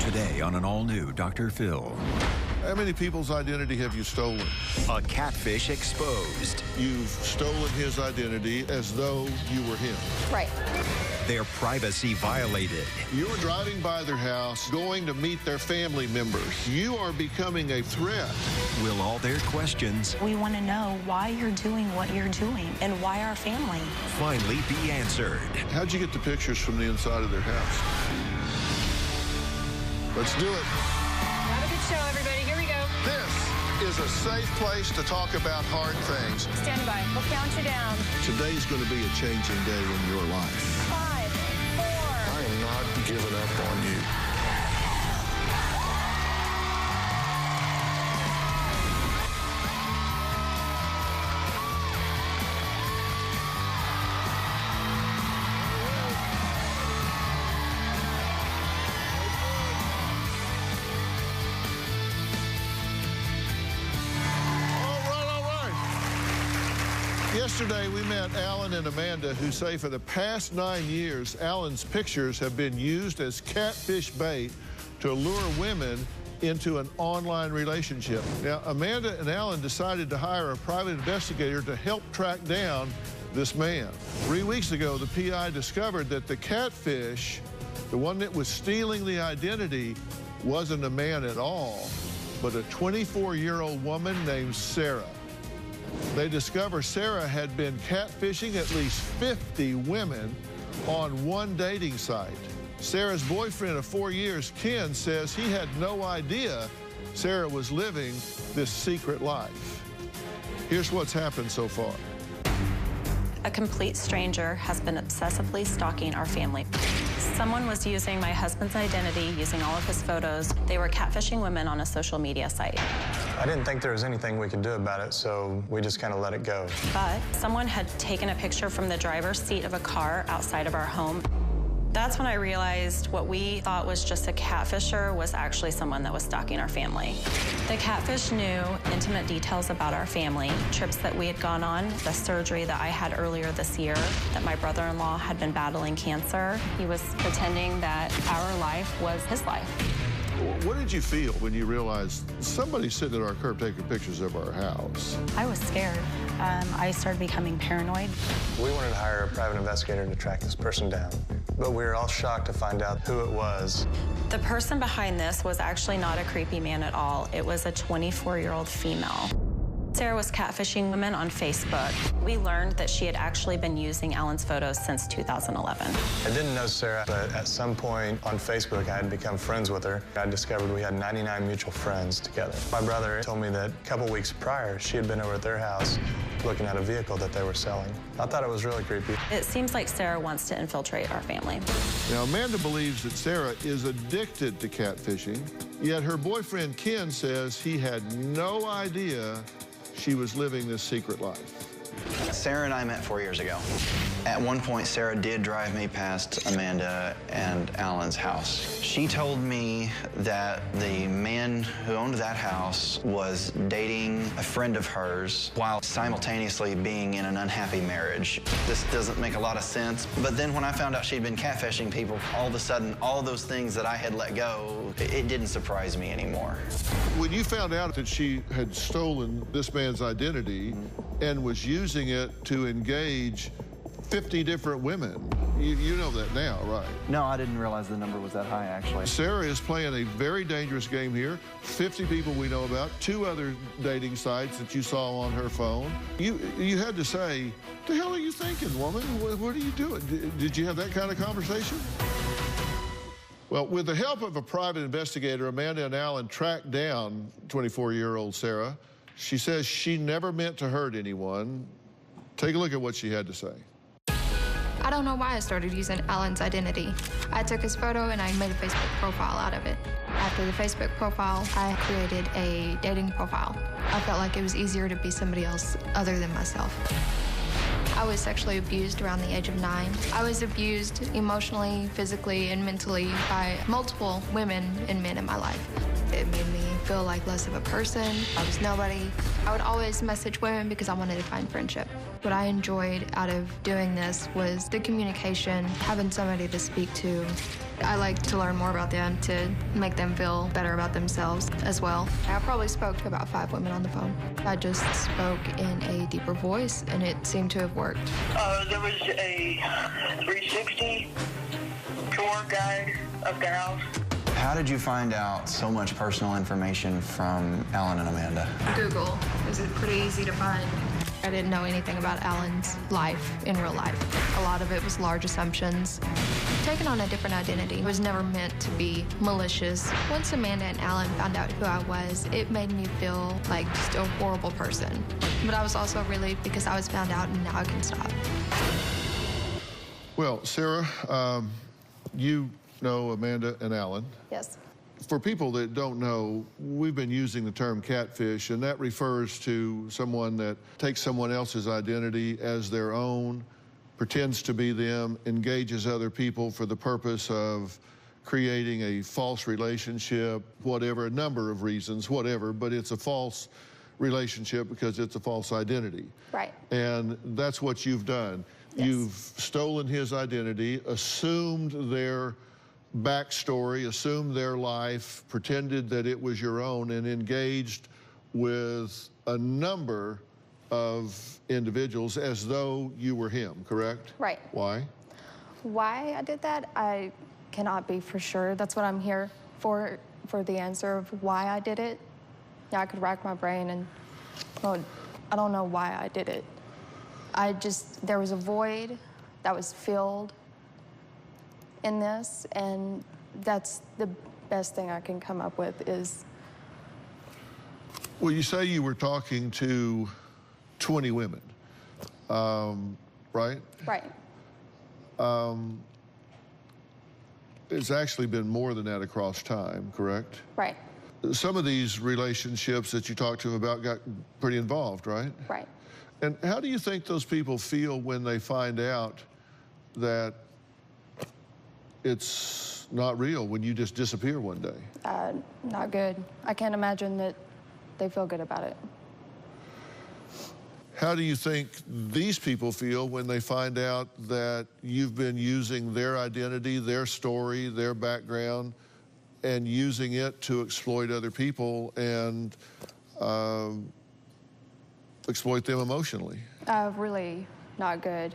Today on an all-new Dr. Phil. How many people's identity have you stolen? A catfish exposed. You've stolen his identity as though you were him. Right. Their privacy violated. You're driving by their house, going to meet their family members. You are becoming a threat. Will all their questions We want to know why you're doing what you're doing and why our family. finally be answered? How'd you get the pictures from the inside of their house? Let's do it. Have a good show, everybody. Here we go. This is a safe place to talk about hard things. Stand by. We'll count you down. Today's going to be a changing day in your life. 5, 4. I am not giving up on you. Yesterday, we met Alan and Amanda, who say for the past 9 years, Alan's pictures have been used as catfish bait to lure women into an online relationship. Now, Amanda and Alan decided to hire a private investigator to help track down this man. 3 weeks ago, the PI discovered that the catfish, the one that was stealing the identity, wasn't a man at all, but a 24-year-old woman named Sarah. They discover Sarah had been catfishing at least 50 women on one dating site. Sarah's boyfriend of 4 years, Ken, says he had no idea Sarah was living this secret life. Here's what's happened so far. A complete stranger has been obsessively stalking our family. Someone was using my husband's identity, using all of his photos. They were catfishing women on a social media site. I didn't think there was anything we could do about it, so we just kind of let it go. But someone had taken a picture from the driver's seat of a car outside of our home. That's when I realized what we thought was just a catfisher was actually someone that was stalking our family. The catfish knew intimate details about our family, trips that we had gone on, the surgery that I had earlier this year, that my brother-in-law had been battling cancer. He was pretending that our life was his life. What did you feel when you realized somebody's sitting at our curb taking pictures of our house? I was scared. I started becoming paranoid. We wanted to hire a private investigator to track this person down, but we were all shocked to find out who it was. The person behind this was actually not a creepy man at all. It was a 24-year-old female. Sarah was catfishing women on Facebook. We learned that she had actually been using Alan's photos since 2011. I didn't know Sarah, but at some point on Facebook, I had become friends with her. I discovered we had 99 mutual friends together. My brother told me that a couple weeks prior, she had been over at their house looking at a vehicle that they were selling. I thought it was really creepy. It seems like Sarah wants to infiltrate our family. Now, Amanda believes that Sarah is addicted to catfishing, yet her boyfriend, Ken, says he had no idea she was living this secret life. Sarah and I met 4 years ago. At one point, Sarah did drive me past Amanda and Alan's house. She told me that the man who owned that house was dating a friend of hers while simultaneously being in an unhappy marriage. This doesn't make a lot of sense, but then when I found out she'd been catfishing people, all of a sudden, all those things that I had let go, it didn't surprise me anymore. When you found out that she had stolen this man's identity and was using it to engage 50 different women, you know that now, right? No, I didn't realize the number was that high, actually. Sarah is playing a very dangerous game here. 50 people we know about, 2 other dating sites that you saw on her phone. You had to say, the hell are you thinking, woman? What are you doing? Did you have that kind of conversation? Well, with the help of a private investigator, Amanda and Alan tracked down 24-year-old Sarah. She says she never meant to hurt anyone. Take a look at what she had to say. I don't know why I started using Alan's identity. I took his photo and I made a Facebook profile out of it. After the Facebook profile, I created a dating profile. I felt like it was easier to be somebody else other than myself. I was sexually abused around the age of 9. I was abused emotionally, physically, and mentally by multiple women and men in my life. It made me feel like less of a person. I was nobody. I would always message women because I wanted to find friendship. What I enjoyed out of doing this was the communication, having somebody to speak to, I like to learn more about them to make them feel better about themselves as well. I probably spoke to about 5 women on the phone. I just spoke in a deeper voice, and it seemed to have worked. There was a 360 tour guide of the house. How did you find out so much personal information from Alan and Amanda? Google. Is it pretty easy to find? I didn't know anything about Alan's life in real life. A lot of it was large assumptions. Taking on a different identity was never meant to be malicious. Once Amanda and Alan found out who I was, it made me feel like just a horrible person. But I was also relieved because I was found out and now I can stop. Well, Sarah, you know Amanda and Alan. Yes. For people that don't know, we've been using the term catfish, and that refers to someone that takes someone else's identity as their own, pretends to be them, engages other people for the purpose of creating a false relationship, whatever, a number of reasons, whatever, but it's a false relationship because it's a false identity. Right. And that's what you've done. Yes. You've stolen his identity, assumed their backstory, assumed their life, pretended that it was your own, and engaged with a number of individuals as though you were him, correct? Right. Why? Why I did that, I cannot be for sure. That's what I'm here for the answer of why I did it. Yeah, I could rack my brain and, well, I don't know why I did it. There was a void that was filled in this, and that's the best thing I can come up with is... Well, you say you were talking to 20 women, right? Right. It's actually been more than that across time, correct? Right. Some of these relationships that you talked to him about got pretty involved, right? Right. And how do you think those people feel when they find out that it's not real, when you just disappear one day? Not good. I can't imagine that they feel good about it. How do you think these people feel when they find out that you've been using their identity, their story, their background, and using it to exploit other people and exploit them emotionally? Really not good.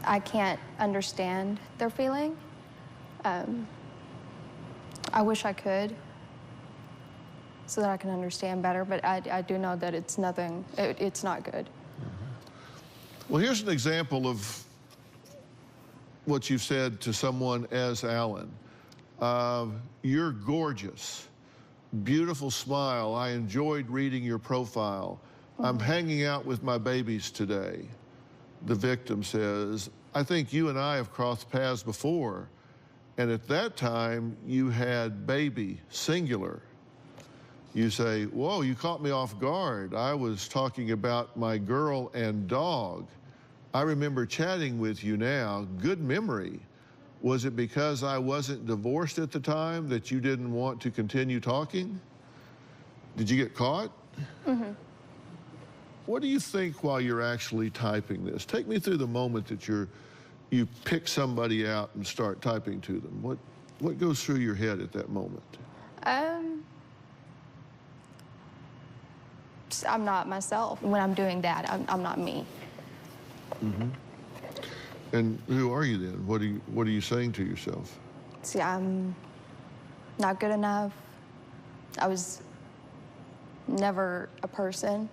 I can't understand their feeling. I wish I could, so that I can understand better, but I do know that it's nothing, it's not good. Well, here's an example of what you've said to someone as Alan. You're gorgeous, beautiful smile. I enjoyed reading your profile. I'm hanging out with my babies today. The victim says, I think you and I have crossed paths before. And at that time, you had baby, singular. You say, whoa, you caught me off guard. I was talking about my girl and dog. I remember chatting with you now. Good memory. Was it because I wasn't divorced at the time that you didn't want to continue talking? Did you get caught? Mm-hmm. What do you think while you're actually typing this? Take me through the moment that you pick somebody out and start typing to them. What goes through your head at that moment? I'm not myself. When I'm doing that, I'm not me. Mm-hmm. And who are you then? What are you saying to yourself? See, I'm not good enough. I was never a person.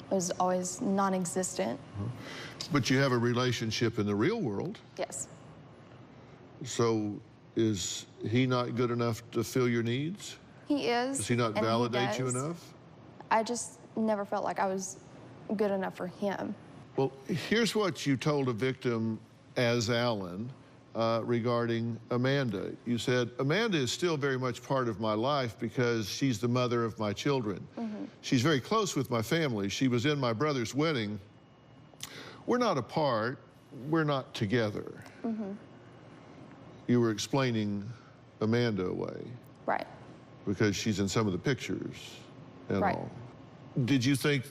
I was always non-existent. But you have a relationship in the real world. Yes. So is he not good enough to fill your needs? He is. Does he not validate you enough? I just never felt like I was good enough for him. Well, here's what you told a victim as Alan regarding Amanda. You said, Amanda is still very much part of my life because she's the mother of my children. Mm-hmm. She's very close with my family. She was in my brother's wedding. We're not apart. We're not together. Mm-hmm. You were explaining Amanda away. Right. Because she's in some of the pictures and right. all. Did you think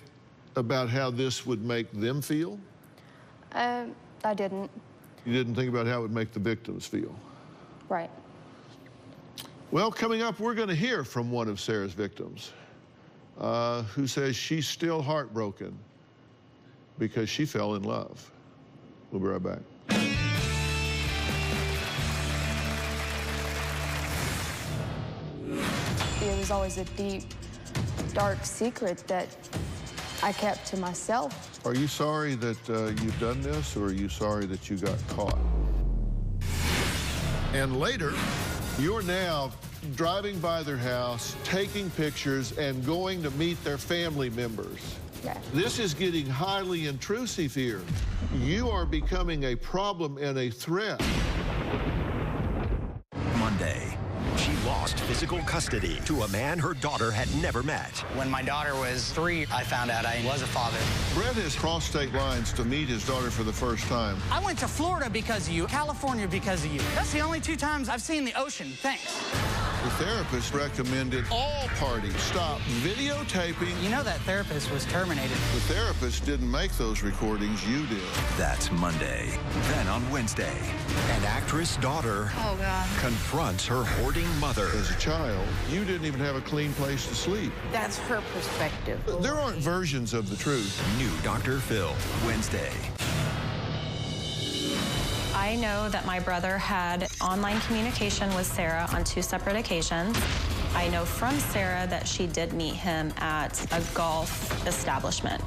about how this would make them feel? I didn't. You didn't think about how it would make the victims feel. Right. Well, coming up, we're going to hear from one of Sarah's victims who says she's still heartbroken because she fell in love. We'll be right back. It was always a deep, dark secret that I kept to myself. Are you sorry that you've done this, or are you sorry that you got caught? And later, you're now driving by their house, taking pictures, and going to meet their family members. Yeah. This is getting highly intrusive here. You are becoming a problem and a threat. Monday, she lost physical custody to a man her daughter had never met. When my daughter was 3, I found out I was a father. Brett has crossed state lines to meet his daughter for the first time. I went to Florida because of you, California because of you. That's the only 2 times I've seen the ocean. Thanks. The therapist recommended all parties stop videotaping. You know that therapist was terminated. The therapist didn't make those recordings, you did. That's Monday. Then on Wednesday, an actress daughter confronts her hoarding mother. As a child, you didn't even have a clean place to sleep. That's her perspective. There aren't versions of the truth. New Dr. Phil, Wednesday. I know that my brother had online communication with Sarah on 2 separate occasions. I know from Sarah that she did meet him at a golf establishment,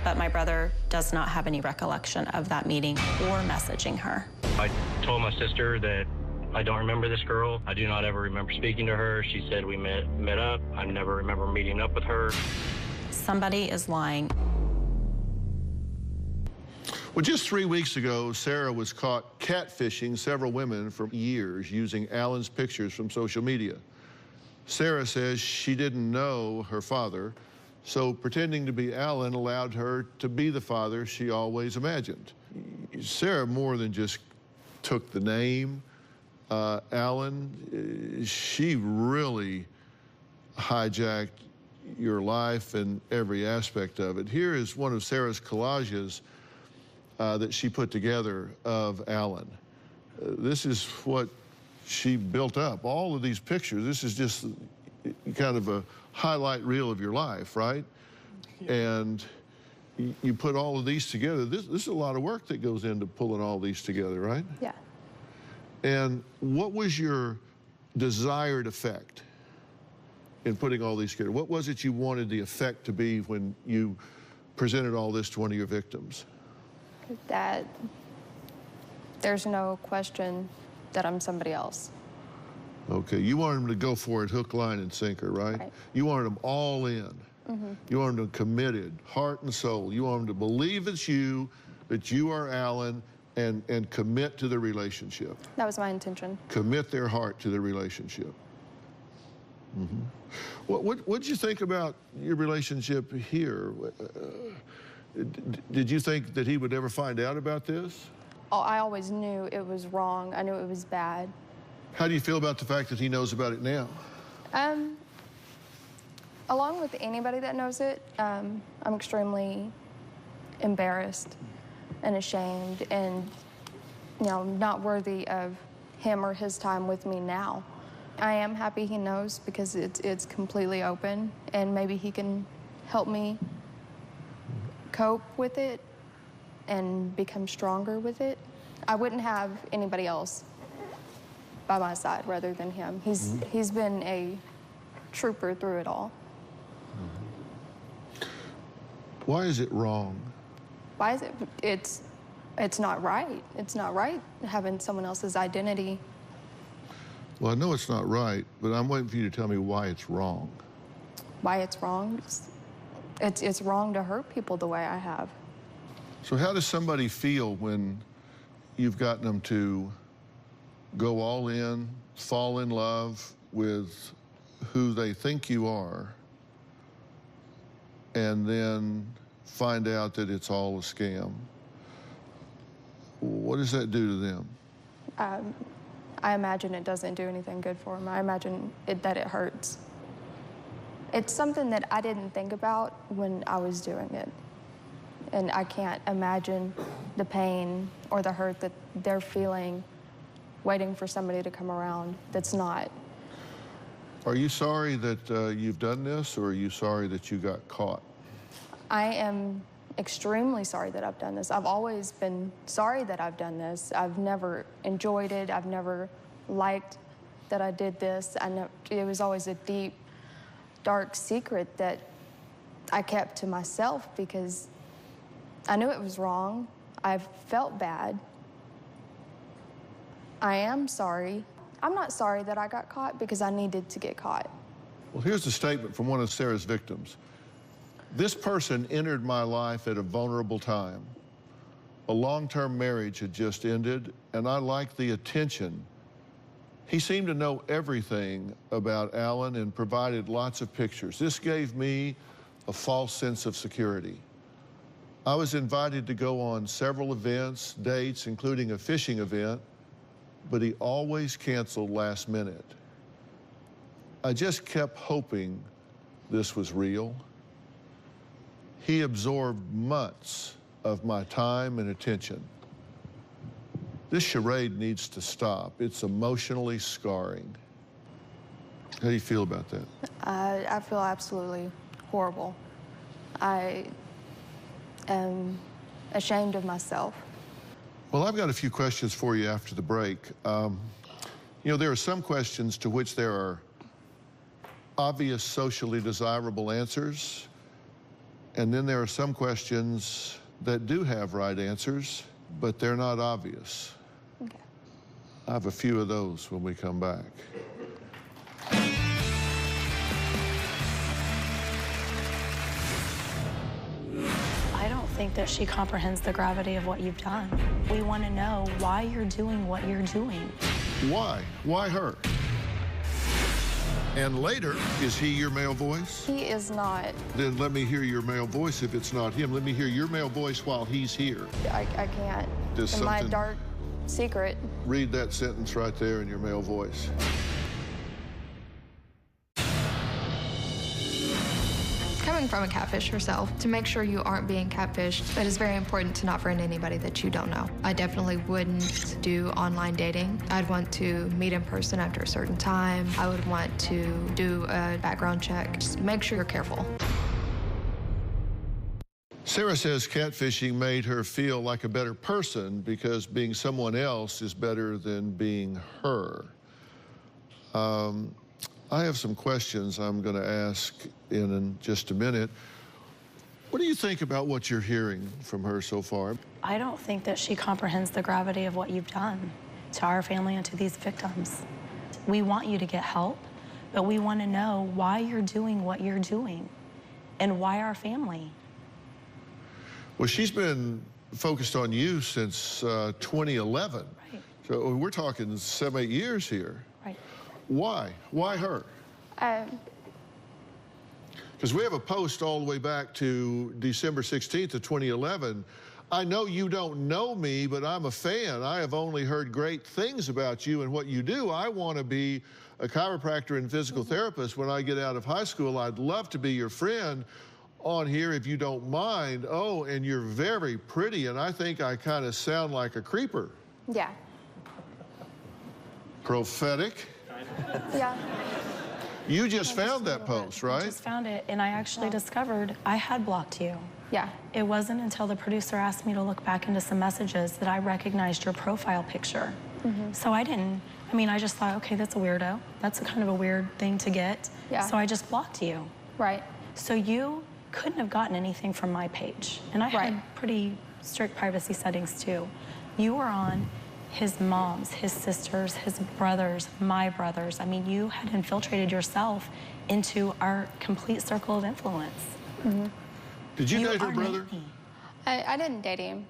but my brother does not have any recollection of that meeting or messaging her. I told my sister that I don't remember this girl. I do not ever remember speaking to her. She said we met up. I never remember meeting up with her. Somebody is lying. Well, just 3 weeks ago, Sarah was caught catfishing several women for years using Alan's pictures from social media. Sarah says she didn't know her father, so pretending to be Alan allowed her to be the father she always imagined. Sarah more than just took the name Alan, she really hijacked your life and every aspect of it. Here is one of Sarah's collages that she put together of Alan. This is what she built up. All of these pictures, this is just kind of a highlight reel of your life, right? And you put all of these together. This is a lot of work that goes into pulling all these together, right? Yeah. And what was your desired effect in putting all these together? What was it you wanted the effect to be when you presented all this to one of your victims? That there's no question that I'm somebody else. Okay, you wanted them to go for it hook, line, and sinker, right? You wanted them all in. You wanted them committed, heart and soul. You wanted them to believe it's you, that you are Alan, and commit to the relationship. That was my intention. Commit their heart to the relationship. What'd you think about your relationship here? Did you think that he would ever find out about this? Oh, I always knew it was wrong. I knew it was bad. How do you feel about the fact that he knows about it now? Along with anybody that knows it, I'm extremely embarrassed and ashamed and, you know, not worthy of him or his time with me now. I am happy he knows because it's completely open, and maybe he can help me cope with it and become stronger with it. I wouldn't have anybody else by my side rather than him. He's been a trooper through it all. Why is it wrong? Why is it? It's not right. It's not right having someone else's identity. Well, I know it's not right, but I'm waiting for you to tell me why it's wrong. Why it's wrong? It's wrong to hurt people the way I have. So how does somebody feel when you've gotten them to go all in, fall in love with who they think you are, and then find out that it's all a scam? What does that do to them? I imagine it doesn't do anything good for them. I imagine that it hurts. It's something that I didn't think about when I was doing it. and I can't imagine the pain or the hurt that they're feeling waiting for somebody to come around that's not. Are you sorry that you've done this, or are you sorry that you got caught? I am extremely sorry that I've done this. I've always been sorry that I've done this. I've never enjoyed it. I've never liked that I did this. It was always a deep, dark secret that I kept to myself because I knew it was wrong. I felt bad. I am sorry. I'm not sorry that I got caught because I needed to get caught. Well, here's a statement from one of Sarah's victims. This person entered my life at a vulnerable time. A long-term marriage had just ended, and I liked the attention. He seemed to know everything about Alan and provided lots of pictures. This gave me a false sense of security. I was invited to go on several events, dates, including a fishing event, but he always canceled last minute. I just kept hoping this was real. He absorbed months of my time and attention. This charade needs to stop. It's emotionally scarring. How do you feel about that? I feel absolutely horrible. I am ashamed of myself. Well, I've got a few questions for you after the break. You know, there are some questions to which there are obvious socially desirable answers, and then there are some questions that do have right answers, but they're not obvious. Okay. I have a few of those when we come back. I don't think that she comprehends the gravity of what you've done. We want to know why you're doing what you're doing. Why? Why her? And later, is he your male voice? He is not. Then let me hear your male voice if it's not him. Let me hear your male voice while he's here. I can't. Does In my something- dark secret. Read that sentence right there in your male voice. Coming from a catfish herself, to make sure you aren't being catfished, it is very important to not friend anybody that you don't know. I definitely wouldn't do online dating. I'd want to meet in person after a certain time. I would want to do a background check. Just make sure you're careful. Sarah says catfishing made her feel like a better person because being someone else is better than being her. I have some questions I'm going to ask in just a minute. What do you think about what you're hearing from her so far? I don't think that she comprehends the gravity of what you've done to our family and to these victims. We want you to get help, but we want to know why you're doing what you're doing and why our family. Well, she's been focused on you since 2011. Right. So we're talking 7, 8 years here. Right. Why? Why her? Because we have a post all the way back to December 16th of 2011. I know you don't know me, but I'm a fan. I have only heard great things about you and what you do. I want to be a chiropractor and physical therapist when I get out of high school. I'd love to be your friend on here if you don't mind. Oh, and you're very pretty, and I think I kind of sound like a creeper. Yeah. Prophetic. Yeah. You just found that post, right? I just found it, and I actually discovered I had blocked you. Yeah. It wasn't until the producer asked me to look back into some messages that I recognized your profile picture. So I just thought, okay, that's a weirdo. That's a kind of a weird thing to get. Yeah. So I just blocked you. Right. So you couldn't have gotten anything from my page. And I had pretty strict privacy settings too. You were on his mom's, his sisters, his brothers, my brothers. I mean, you had infiltrated yourself into our complete circle of influence. Did you date her brother? I didn't date him.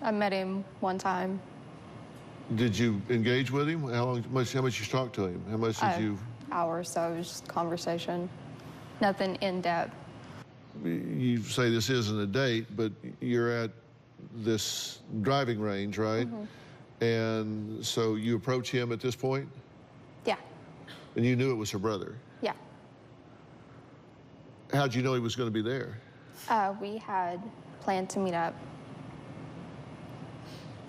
I met him one time. Did you engage with him? How much you talked to him? How much did you? Hour or so, it was just conversation. Nothing in depth. You say this isn't a date, but you're at this driving range, right? And so you approach him at this point? Yeah. And you knew it was her brother? Yeah. How'd you know he was going to be there? We had planned to meet up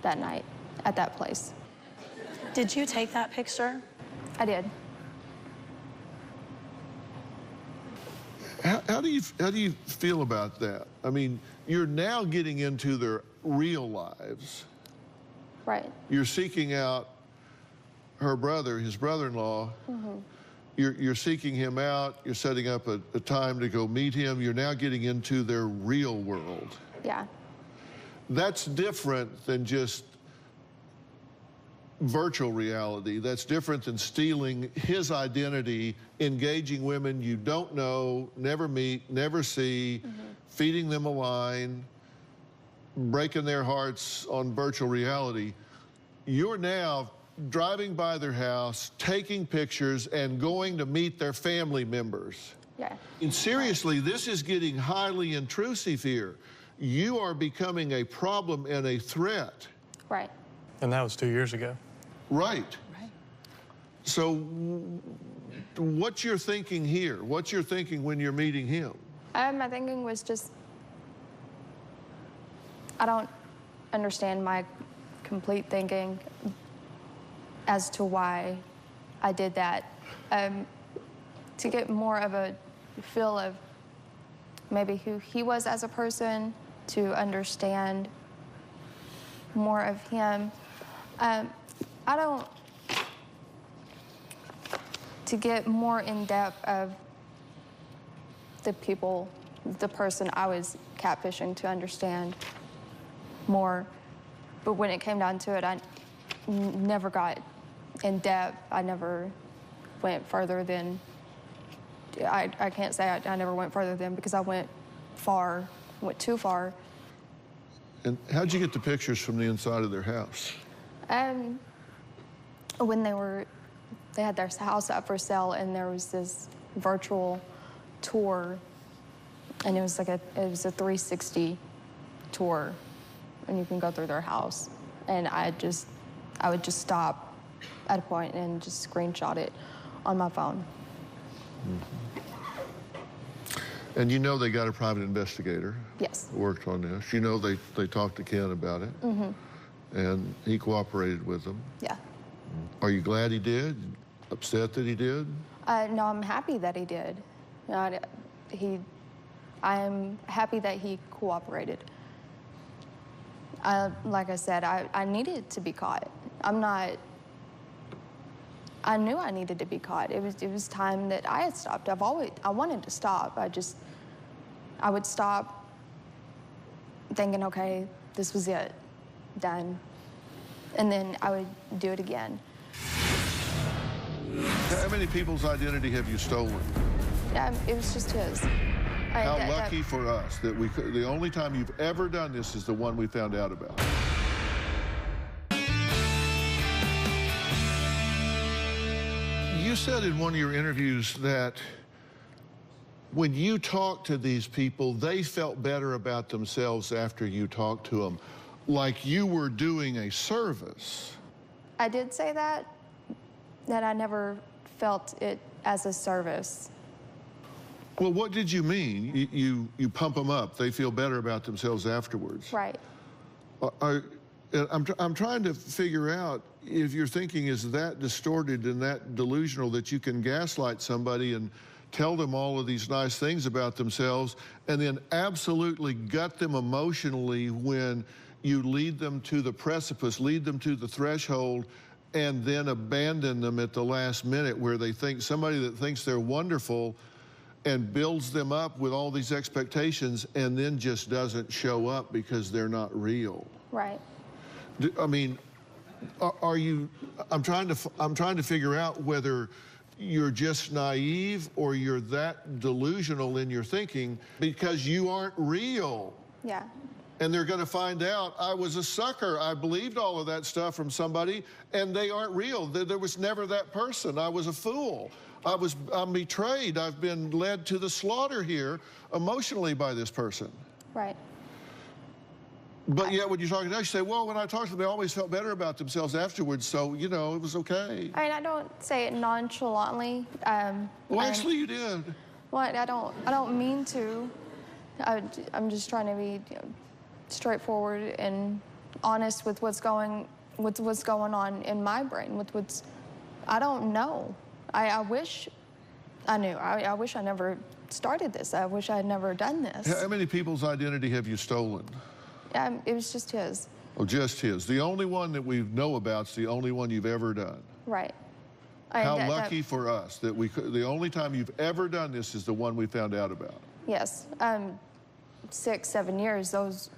that night at that place. Did you take that picture? I did. How do you feel about that? I mean, you're now getting into their real lives. Right. You're seeking out her brother, his brother-in-law. Mm-hmm. You're seeking him out. You're setting up a time to go meet him. You're now getting into their real world. Yeah. That's different than just virtual reality. That's different than stealing his identity, engaging women you don't know, never meet, never see, feeding them a line, breaking their hearts on virtual reality. You're now driving by their house, taking pictures, and going to meet their family members. Yeah. And seriously, this is getting highly intrusive here. You are becoming a problem and a threat. Right. And that was 2 years ago. Right. So what's your thinking here? What's your thinking when you're meeting him? My thinking was just, I don't understand my complete thinking as to why I did that. To get more of a feel of maybe who he was as a person, to understand more of him. To get more in depth of the people, the person I was catfishing, to understand more. But when it came down to it, I never got in depth. I never went further than, I can't say I never went further than, because I went too far. And how'd you get the pictures from the inside of their house? When they had their house up for sale, and there was this virtual tour, and it was a 360 tour, and you can go through their house. And I would just stop at a point and just screenshot it on my phone. And you know they got a private investigator. Yes. Who worked on this. You know they talked to Ken about it. And he cooperated with them. Yeah. Are you glad he did? Upset that he did? No, I'm happy that he did. I'm happy that he cooperated. Like I said, I needed to be caught. I knew I needed to be caught. It was time that I had stopped. I wanted to stop. I would stop thinking, okay, this was it, done. And then I would do it again. How many people's identity have you stolen? It was just his. How lucky for us that the only time you've ever done this is the one we found out about. You said in one of your interviews that when you talked to these people, they felt better about themselves after you talked to them, like you were doing a service. I did say that I never felt it as a service. Well, what did you mean? You pump them up. They feel better about themselves afterwards. Right. I'm trying to figure out if your thinking is that distorted and that delusional that you can gaslight somebody and tell them all of these nice things about themselves and then absolutely gut them emotionally when you lead them to the precipice, lead them to the threshold, and then abandon them at the last minute, where they think somebody that thinks they're wonderful and builds them up with all these expectations and then just doesn't show up because they're not real. Right. I mean, I'm trying to figure out whether you're just naive or you're that delusional in your thinking because you aren't real. Yeah. And they're going to find out I was a sucker. I believed all of that stuff from somebody, and they aren't real. There was never that person. I was a fool. I'm betrayed. I've been led to the slaughter here emotionally by this person. Right. But yet when you're talking now, you say, well, when I talked to them, they always felt better about themselves afterwards, so, you know, it was okay. I mean, I don't say it nonchalantly. Well, actually, you did. Well, I don't mean to. I'm just trying to be straightforward and honest with what's going on in my brain, with what's, I don't know. I wish I knew. I wish I never started this. I wish I had never done this. How many people's identity have you stolen? It was just his. Oh, just his. The only one that we know about's the only one you've ever done. Right. How lucky for us that the only time you've ever done this is the one we found out about. Yes. 6, 7 years, those,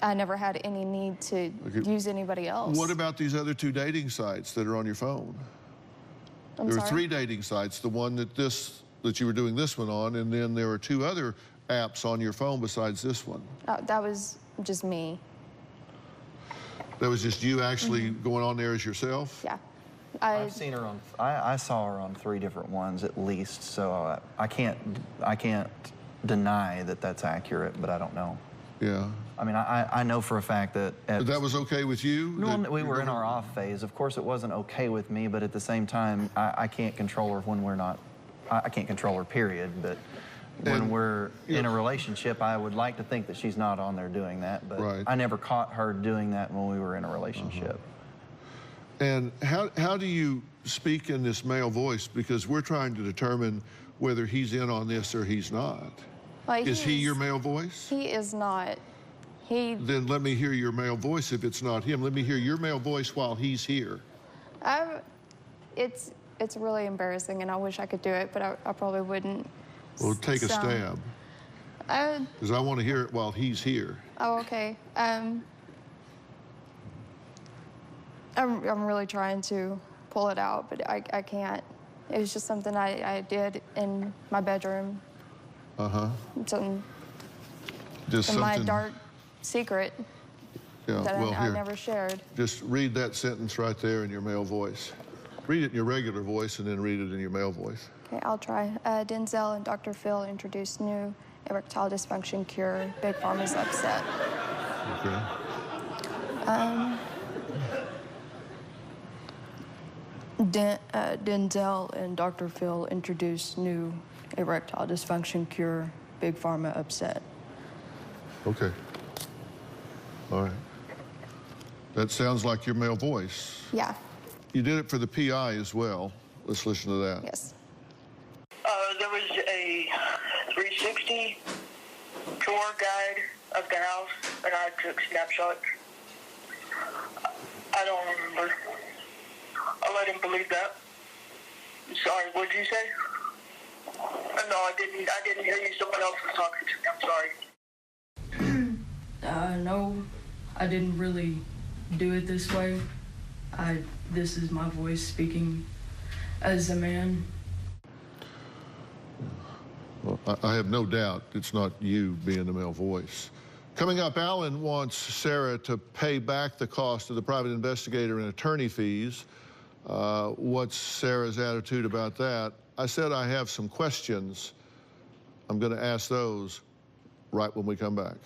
I never had any need to use anybody else. What about these other 2 dating sites that are on your phone? There are 3 dating sites, the one that you were doing this one on, and then there are 2 other apps on your phone besides this one. That was just me. That was just you actually going on there as yourself? Yeah. I've seen her on, I saw her on 3 different ones at least, so I can't deny that that's accurate, but I don't know. Yeah. I mean, I know for a fact that... That was okay with you? No, we were in our off phase. Of course, it wasn't okay with me, but at the same time, I can't control her when we're not... I can't control her, period, but when we're in a relationship, I would like to think that she's not on there doing that, but I never caught her doing that when we were in a relationship. And how do you speak in this male voice? Because we're trying to determine whether he's in on this or he's not. Well, is he your male voice? He is not. Then let me hear your male voice if it's not him. Let me hear your male voice while he's here. It's really embarrassing, and I wish I could do it, but I probably wouldn't. Well, take a stab. Because I want to hear it while he's here. Oh, okay. I'm really trying to pull it out, but I can't. It was just something I did in my bedroom. Just my dark secret that I never shared. Just read that sentence right there in your male voice. Read it in your regular voice and then read it in your male voice. Okay, I'll try. Denzel and Dr. Phil introduced new erectile dysfunction cure. Big Pharma's upset. Okay. Denzel and Dr. Phil introduced new erectile dysfunction cure. Big Pharma upset. Okay. All right. That sounds like your male voice. Yeah. You did it for the PI as well. Let's listen to that. Yes. There was a 360 tour guide of the house, and I took snapshots. I don't remember. I'll let him believe that. Sorry, what did you say? No, I didn't hear you. Someone else was talking to me. I'm sorry. No, I didn't really do it this way. This is my voice speaking as a man. Well, I have no doubt it's not you being the male voice. Coming up, Alan wants Sarah to pay back the cost of the private investigator and attorney fees. What's Sarah's attitude about that? I said I have some questions. I'm going to ask those right when we come back.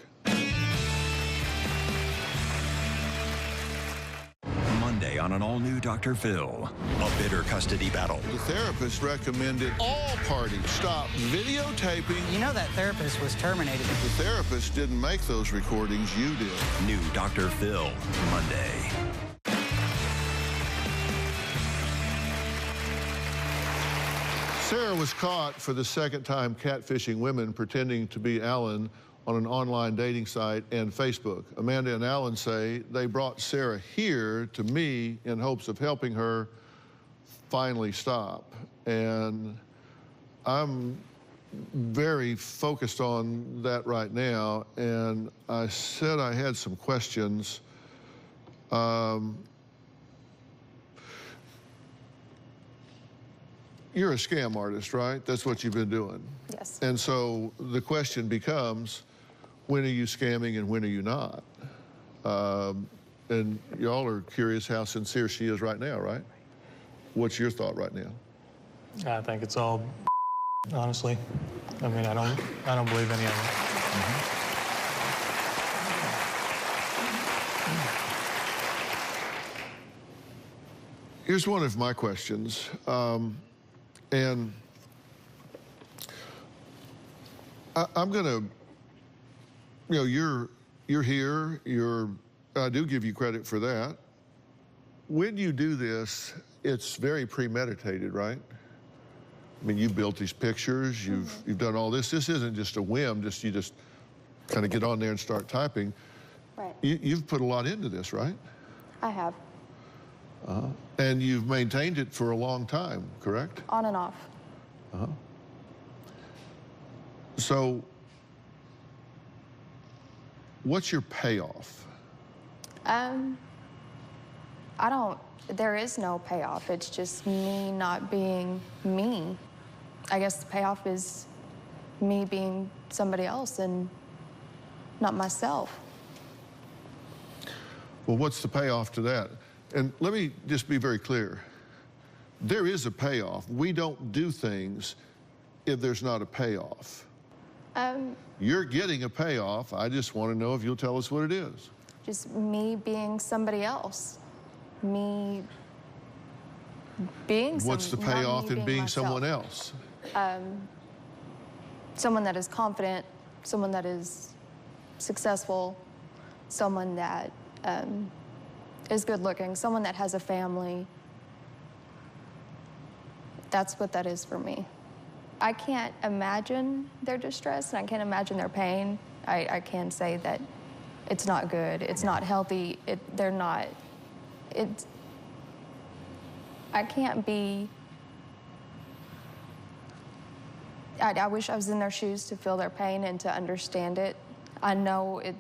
Monday on an all-new Dr. Phil, a bitter custody battle. The therapist recommended all parties stop videotaping. You know that therapist was terminated. The therapist didn't make those recordings, you did. New Dr. Phil, Monday. Sarah was caught for the second time catfishing women pretending to be Alan on an online dating site and Facebook. Amanda and Alan say they brought Sarah here to me in hopes of helping her finally stop. And I'm very focused on that right now. And I said I had some questions. You're a scam artist, right? That's what you've been doing. Yes. And so the question becomes, when are you scamming and when are you not? And y'all are curious how sincere she is right now, right? What's your thought right now? I think it's all honestly. I mean, I don't believe any of it. Here's one of my questions. And I'm gonna, you're you're here, I do give you credit for that. When you do this, it's very premeditated, right? I mean, you built these pictures, you've done all this. This isn't just a whim, you just kind of get on there and start typing. Right. You've put a lot into this, right? I have. And you've maintained it for a long time, correct? On and off. So, what's your payoff? There is no payoff. It's just me not being me. I guess the payoff is me being somebody else and not myself. Well, what's the payoff to that? And let me just be very clear. There is a payoff. We don't do things if there's not a payoff. You're getting a payoff. I just want to know if you'll tell us what it is. Just me being somebody else. Me being What's the payoff in being someone else? Someone that is confident, someone that is successful, someone that is good looking, someone that has a family. That's what that is for me. I can't imagine their distress and I can't imagine their pain. I can say that it's not good, it's not healthy, I can't be, I wish I was in their shoes to feel their pain and to understand it. I know it,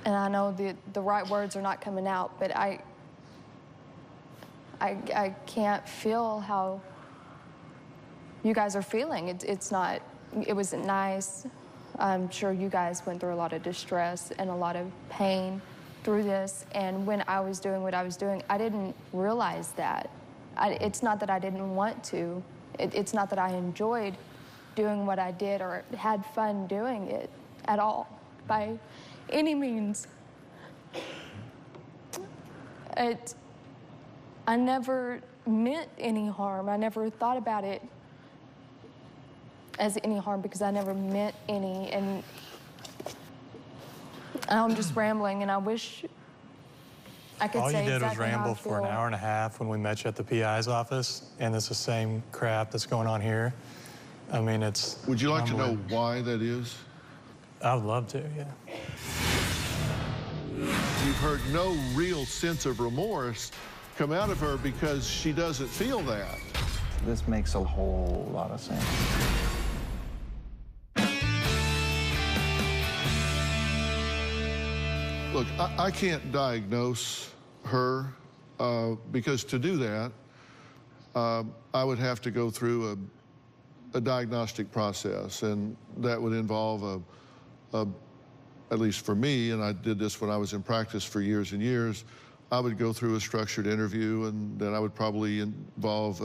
and I know the right words are not coming out, but I can't feel how you guys are feeling. It wasn't nice. I'm sure you guys went through a lot of distress and a lot of pain through this, and when I was doing what I was doing, I didn't realize that. It's not that I didn't want to. It's not that I enjoyed doing what I did or had fun doing it at all, by any means. I never meant any harm. I never thought about it as any harm because I never meant any, and I'm just rambling, and I wish I could say exactly how I feel. All you did was ramble for an hour and a half when we met you at the PI's office, and it's the same crap that's going on here. I mean, it's... Would you like to know why that is? I would love to, yeah. You've heard no real sense of remorse come out of her because she doesn't feel that. This makes a whole lot of sense. Look, I can't diagnose her because to do that, I would have to go through a diagnostic process, and that would involve at least for me, and I did this when I was in practice for years and years, I would go through a structured interview, and then I would probably involve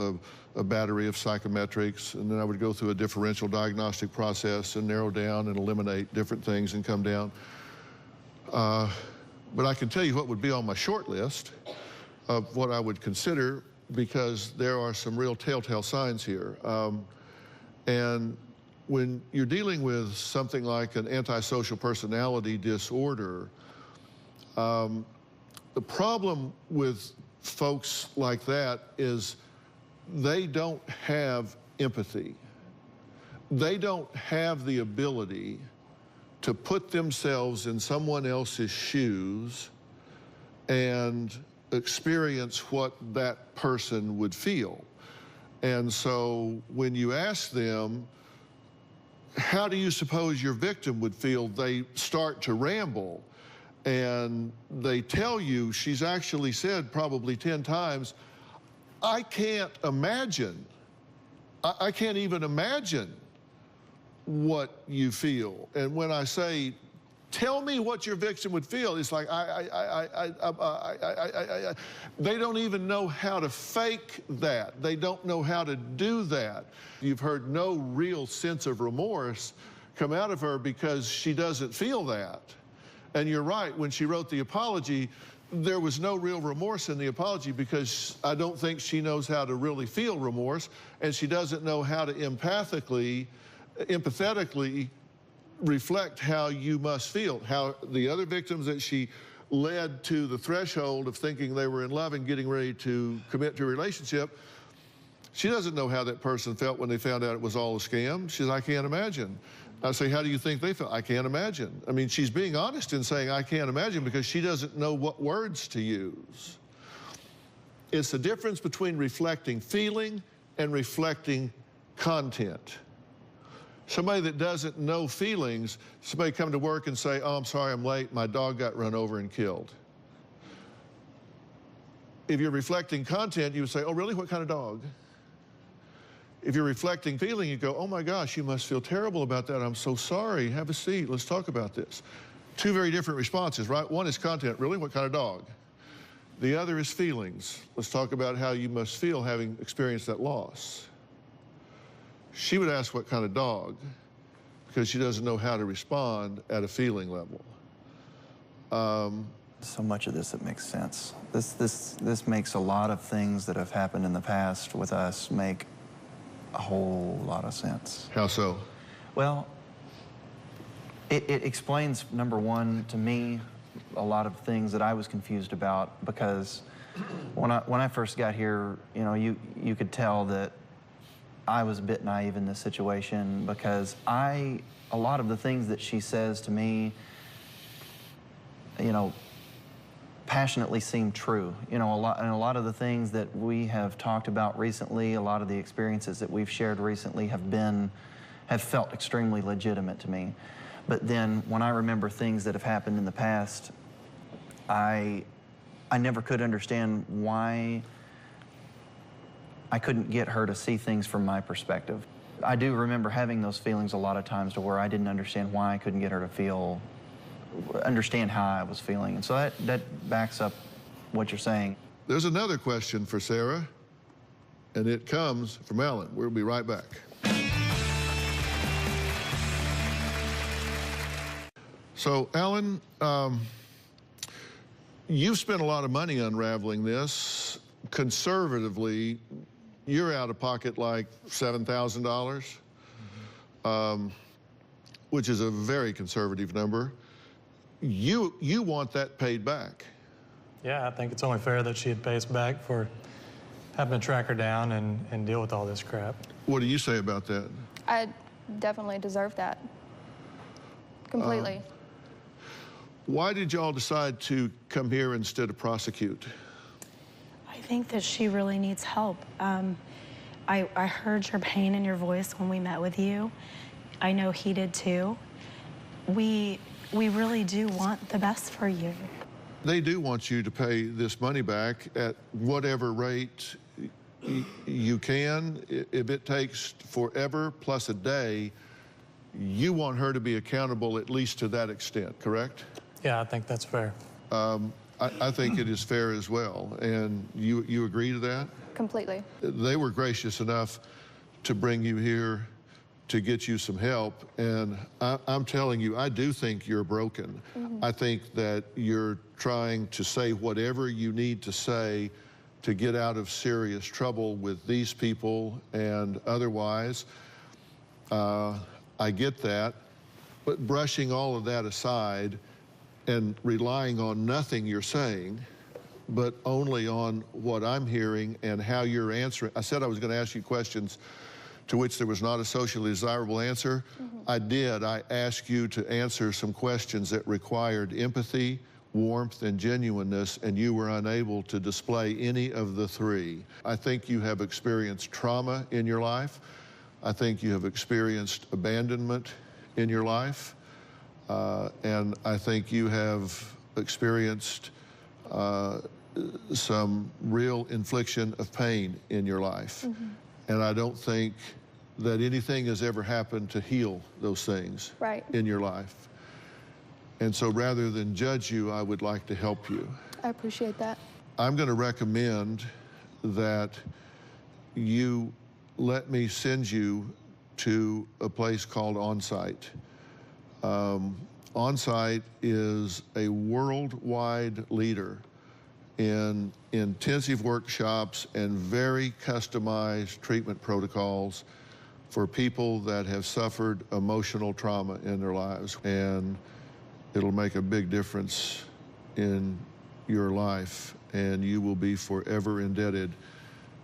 a battery of psychometrics, and then I would go through a differential diagnostic process and narrow down and eliminate different things and come down. But I can tell you what would be on my short list of what I would consider, because there are some real telltale signs here. And when you're dealing with something like an antisocial personality disorder, the problem with folks like that is they don't have empathy. They don't have the ability to put themselves in someone else's shoes and experience what that person would feel. And so when you ask them, how do you suppose your victim would feel? They start to ramble, and they tell you, she's actually said probably 10 times, I can't imagine. I can't even imagine what you feel. And when I say, tell me what your victim would feel, it's like, they don't even know how to fake that. They don't know how to do that. You've heard no real sense of remorse come out of her because she doesn't feel that. And you're right, when she wrote the apology, there was no real remorse in the apology because I don't think she knows how to really feel remorse, and she doesn't know how to empathetically reflect how you must feel, how the other victims that she led to the threshold of thinking they were in love and getting ready to commit to a relationship. She doesn't know how that person felt when they found out it was all a scam. She says, I can't imagine. I say, how do you think they felt? I can't imagine. I mean, she's being honest in saying, I can't imagine, because she doesn't know what words to use. It's the difference between reflecting feeling and reflecting content. Somebody that doesn't know feelings, somebody come to work and say, oh, I'm sorry, I'm late, my dog got run over and killed. If you're reflecting content, you would say, oh, really, what kind of dog? If you're reflecting feeling, you go, oh my gosh, you must feel terrible about that. I'm so sorry. Have a seat. Let's talk about this. Two very different responses, right? One is content. Really? What kind of dog? The other is feelings. Let's talk about how you must feel having experienced that loss. She would ask what kind of dog, because she doesn't know how to respond at a feeling level. So much of this, it makes sense. This makes a lot of things that have happened in the past with us make a whole lot of sense. How so? Well, it explains, number one, to me, a lot of things that I was confused about, because when I first got here, you know, you could tell that I was a bit naive in this situation, because a lot of the things that she says to me, you know, passionately seem true. You know, a lot of the things that we have talked about recently, a lot of the experiences that we've shared recently have felt extremely legitimate to me. But then when I remember things that have happened in the past, I never could understand why I couldn't get her to see things from my perspective. I do remember having those feelings a lot of times to where I didn't understand why I couldn't get her to understand how I was feeling. And so that backs up what you're saying. There's another question for Sarah, and it comes from Alan. We'll be right back. So, Alan, you've spent a lot of money unraveling this. Conservatively, you're out of pocket like $7,000, which is a very conservative number. You want that paid back. Yeah, I think it's only fair that she'd pay us back for having to track her down and deal with all this crap. What do you say about that? I definitely deserve that. Completely. Why did y'all decide to come here instead of prosecute? I think that she really needs help. I heard your pain in your voice when we met with you. I know he did too. We really do want the best for you. They do want you to pay this money back at whatever rate you can. If it takes forever plus a day, you want her to be accountable at least to that extent, correct? Yeah, I think that's fair. I think it is fair as well. And you agree to that? Completely. They were gracious enough to bring you here to get you some help. And I'm telling you, I do think you're broken. I think that you're trying to say whatever you need to say to get out of serious trouble with these people and otherwise. I get that. But brushing all of that aside and relying on nothing you're saying, but only on what I'm hearing and how you're answering. I said I was going to ask you questions to which there was not a socially desirable answer. I did. I asked you to answer some questions that required empathy, warmth, and genuineness, and you were unable to display any of the three. I think you have experienced trauma in your life. I think you have experienced abandonment in your life. And I think you have experienced some real infliction of pain in your life. And I don't think that anything has ever happened to heal those things in your life. And so rather than judge you, I would like to help you. I appreciate that. I'm going to recommend that you let me send you to a place called On-Site. On-Site is a worldwide leader in intensive workshops and very customized treatment protocols for people that have suffered emotional trauma in their lives, and it'll make a big difference in your life, and you will be forever indebted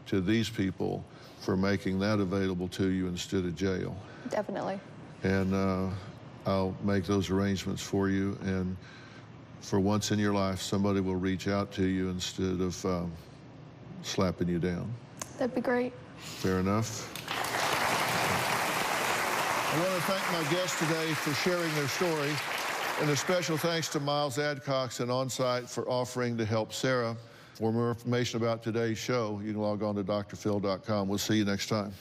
to these people for making that available to you instead of jail. Definitely. And I'll make those arrangements for you, and for once in your life, somebody will reach out to you instead of slapping you down. That'd be great. Fair enough. I want to thank my guests today for sharing their story, and a special thanks to Miles Adcox and On-Site for offering to help Sarah. For more information about today's show, you can log on to drphil.com. We'll see you next time.